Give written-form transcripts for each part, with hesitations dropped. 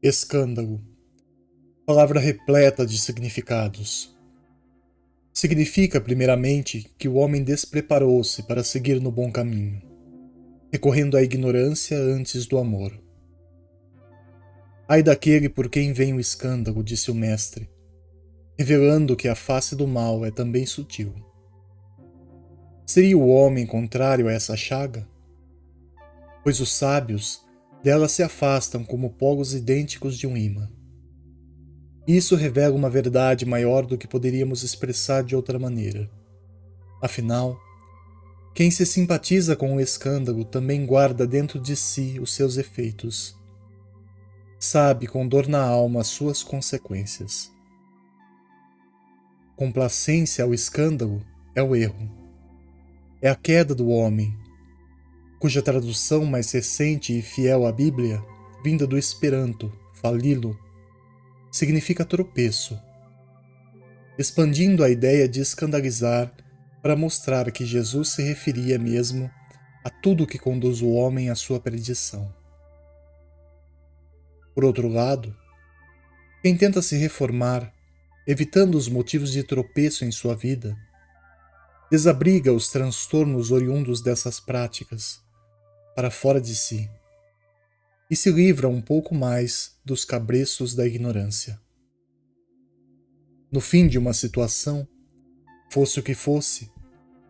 Escândalo, palavra repleta de significados. Significa, primeiramente, que o homem despreparou-se para seguir no bom caminho, recorrendo à ignorância antes do amor. Ai daquele por quem vem o escândalo, disse o mestre, revelando que a face do mal é também sutil. Seria o homem contrário a essa chaga? Pois os sábios dela se afastam como polos idênticos de um ímã. Isso revela uma verdade maior do que poderíamos expressar de outra maneira. Afinal, quem se simpatiza com o escândalo também guarda dentro de si os seus efeitos. Sabe com dor na alma as suas consequências. Complacência ao escândalo é o erro. É a queda do homem, cuja tradução mais recente e fiel à Bíblia, vinda do Esperanto, falilo, significa tropeço, expandindo a ideia de escandalizar para mostrar que Jesus se referia mesmo a tudo que conduz o homem à sua perdição. Por outro lado, quem tenta se reformar, evitando os motivos de tropeço em sua vida, desabriga os transtornos oriundos dessas práticas para fora de si e se livra um pouco mais dos cabreços da ignorância. No fim de uma situação, fosse o que fosse,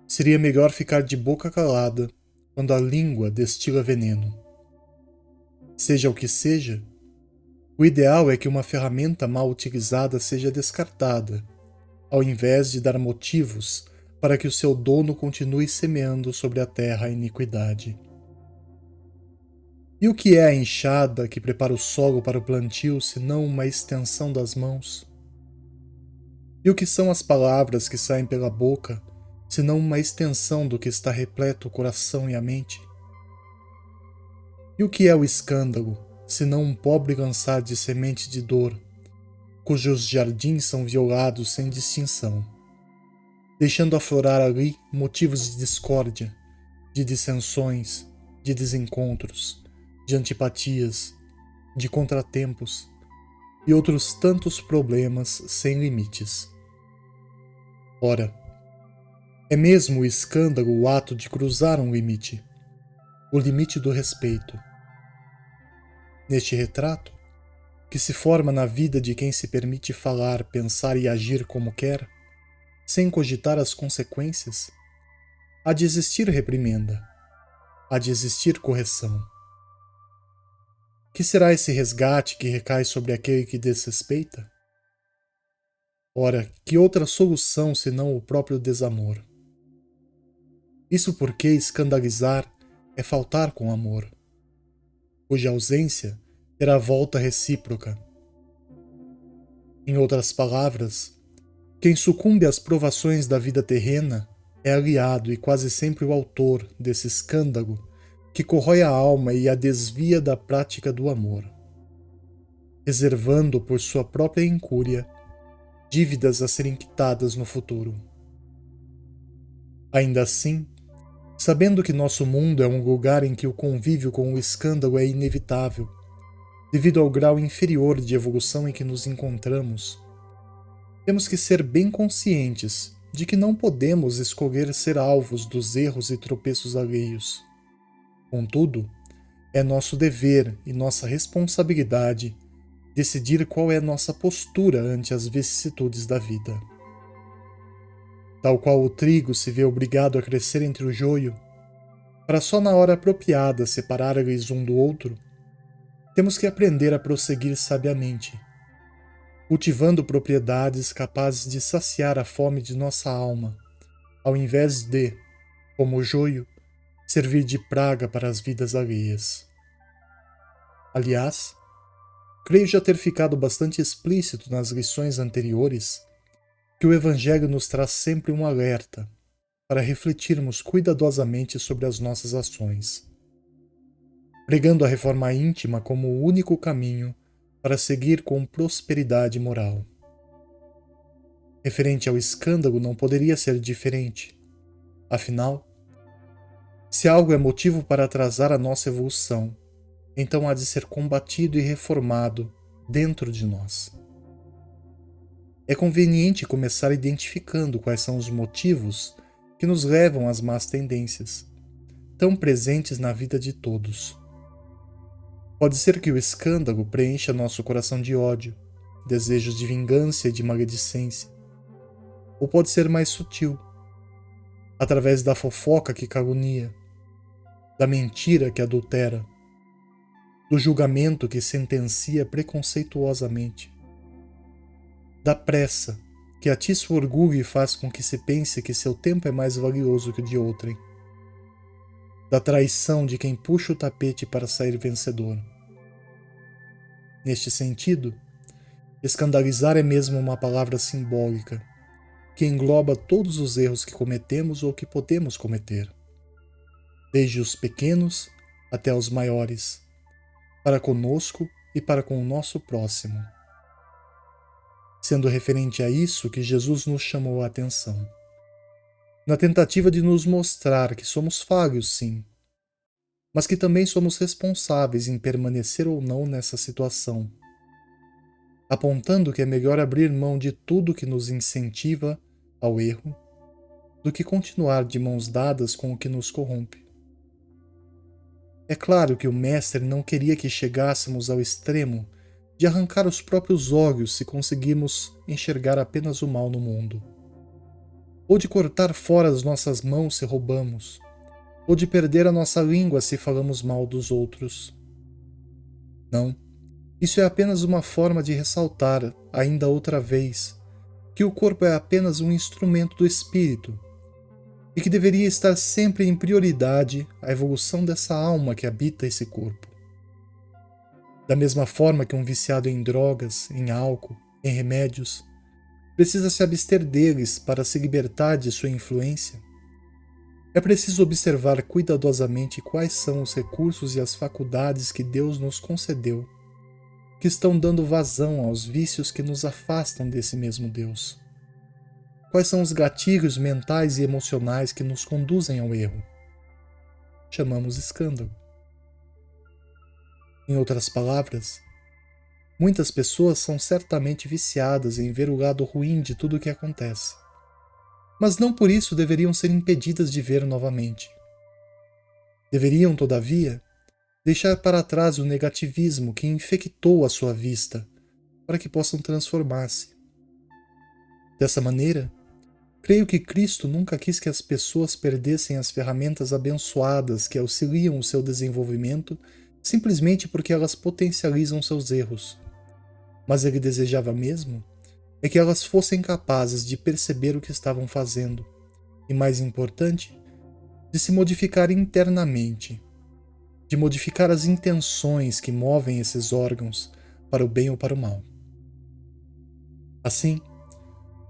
seria melhor ficar de boca calada quando a língua destila veneno. Seja o que seja, o ideal é que uma ferramenta mal utilizada seja descartada, ao invés de dar motivos para que o seu dono continue semeando sobre a terra a iniquidade. E o que é a enxada que prepara o solo para o plantio, senão uma extensão das mãos? E o que são as palavras que saem pela boca, senão uma extensão do que está repleto o coração e a mente? E o que é o escândalo, senão um pobre lançar de semente de dor, cujos jardins são violados sem distinção, deixando aflorar ali motivos de discórdia, de dissensões, de desencontros, de antipatias, de contratempos e outros tantos problemas sem limites. Ora, é mesmo o escândalo o ato de cruzar um limite, o limite do respeito. Neste retrato, que se forma na vida de quem se permite falar, pensar e agir como quer, sem cogitar as consequências, há de existir reprimenda, há de existir correção. Que será esse resgate que recai sobre aquele que desrespeita? Ora, que outra solução senão o próprio desamor? Isso porque escandalizar é faltar com amor, cuja ausência terá volta recíproca. Em outras palavras, quem sucumbe às provações da vida terrena é aliado e quase sempre o autor desse escândalo que corrói a alma e a desvia da prática do amor, reservando por sua própria incúria dívidas a serem quitadas no futuro. Ainda assim, sabendo que nosso mundo é um lugar em que o convívio com o escândalo é inevitável, devido ao grau inferior de evolução em que nos encontramos, temos que ser bem conscientes de que não podemos escolher ser alvos dos erros e tropeços alheios. Contudo, é nosso dever e nossa responsabilidade decidir qual é nossa postura ante as vicissitudes da vida. Tal qual o trigo se vê obrigado a crescer entre o joio, para só na hora apropriada separar-lhes um do outro, temos que aprender a prosseguir sabiamente, cultivando propriedades capazes de saciar a fome de nossa alma, ao invés de, como o joio, servir de praga para as vidas alheias. Aliás, creio já ter ficado bastante explícito nas lições anteriores que o Evangelho nos traz sempre um alerta para refletirmos cuidadosamente sobre as nossas ações, pregando a reforma íntima como o único caminho para seguir com prosperidade moral. Referente ao escândalo, não poderia ser diferente. Afinal, se algo é motivo para atrasar a nossa evolução, então há de ser combatido e reformado dentro de nós. É conveniente começar identificando quais são os motivos que nos levam às más tendências, tão presentes na vida de todos. Pode ser que o escândalo preencha nosso coração de ódio, desejos de vingança e de maledicência. Ou pode ser mais sutil, através da fofoca que calunia, da mentira que adultera, do julgamento que sentencia preconceituosamente, da pressa que atiça o orgulho e faz com que se pense que seu tempo é mais valioso que o de outrem, da traição de quem puxa o tapete para sair vencedor. Neste sentido, escandalizar é mesmo uma palavra simbólica, que engloba todos os erros que cometemos ou que podemos cometer, desde os pequenos até os maiores, para conosco e para com o nosso próximo. Sendo referente a isso que Jesus nos chamou a atenção, na tentativa de nos mostrar que somos falhos, sim, mas que também somos responsáveis em permanecer ou não nessa situação, apontando que é melhor abrir mão de tudo que nos incentiva ao erro do que continuar de mãos dadas com o que nos corrompe. É claro que o Mestre não queria que chegássemos ao extremo de arrancar os próprios olhos se conseguirmos enxergar apenas o mal no mundo, ou de cortar fora as nossas mãos se roubamos, ou de perder a nossa língua se falamos mal dos outros. Não, isso é apenas uma forma de ressaltar, ainda outra vez, que o corpo é apenas um instrumento do espírito e que deveria estar sempre em prioridade a evolução dessa alma que habita esse corpo. Da mesma forma que um viciado em drogas, em álcool, em remédios, precisa se abster deles para se libertar de sua influência, é preciso observar cuidadosamente quais são os recursos e as faculdades que Deus nos concedeu, que estão dando vazão aos vícios que nos afastam desse mesmo Deus. Quais são os gatilhos mentais e emocionais que nos conduzem ao erro? Chamamos escândalo. Em outras palavras, muitas pessoas são certamente viciadas em ver o lado ruim de tudo o que acontece, mas não por isso deveriam ser impedidas de ver novamente. Deveriam, todavia, deixar para trás o negativismo que infectou a sua vista, para que possam transformar-se. Dessa maneira, creio que Cristo nunca quis que as pessoas perdessem as ferramentas abençoadas que auxiliam o seu desenvolvimento simplesmente porque elas potencializam seus erros. Mas ele desejava mesmo é que elas fossem capazes de perceber o que estavam fazendo e, mais importante, de se modificar internamente, de modificar as intenções que movem esses órgãos para o bem ou para o mal. Assim,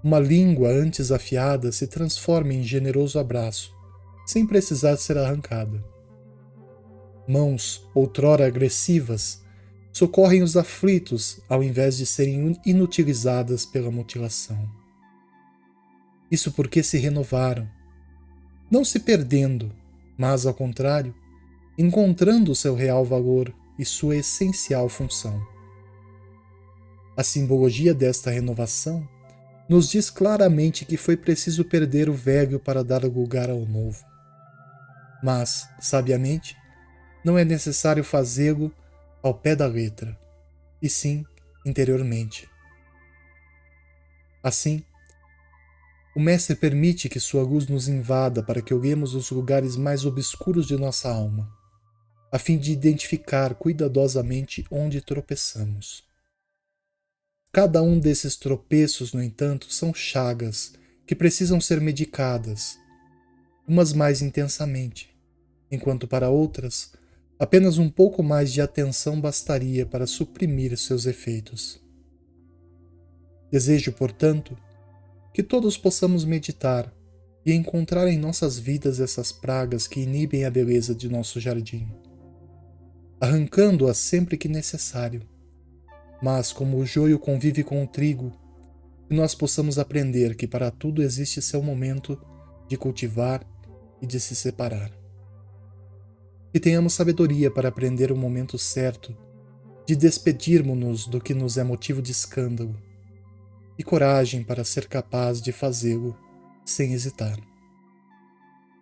uma língua antes afiada se transforma em generoso abraço, sem precisar ser arrancada. Mãos, outrora agressivas, socorrem os aflitos ao invés de serem inutilizadas pela mutilação. Isso porque se renovaram, não se perdendo, mas, ao contrário, encontrando o seu real valor e sua essencial função. A simbologia desta renovação nos diz claramente que foi preciso perder o velho para dar lugar ao novo. Mas, sabiamente, não é necessário fazê-lo ao pé da letra, e sim interiormente. Assim, o Mestre permite que sua luz nos invada para que olhemos os lugares mais obscuros de nossa alma, a fim de identificar cuidadosamente onde tropeçamos. Cada um desses tropeços, no entanto, são chagas que precisam ser medicadas, umas mais intensamente, enquanto para outras, apenas um pouco mais de atenção bastaria para suprimir seus efeitos. Desejo, portanto, que todos possamos meditar e encontrar em nossas vidas essas pragas que inibem a beleza de nosso jardim, arrancando-as sempre que necessário. Mas, como o joio convive com o trigo, que nós possamos aprender que para tudo existe seu momento de cultivar e de se separar. Que Que tenhamos sabedoria para aprender o momento certo de despedirmos-nos do que nos é motivo de escândalo, e coragem para ser capaz de fazê-lo sem hesitar.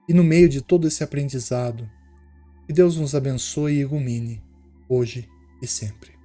E no meio de todo esse aprendizado, que Deus nos abençoe e ilumine, hoje e sempre.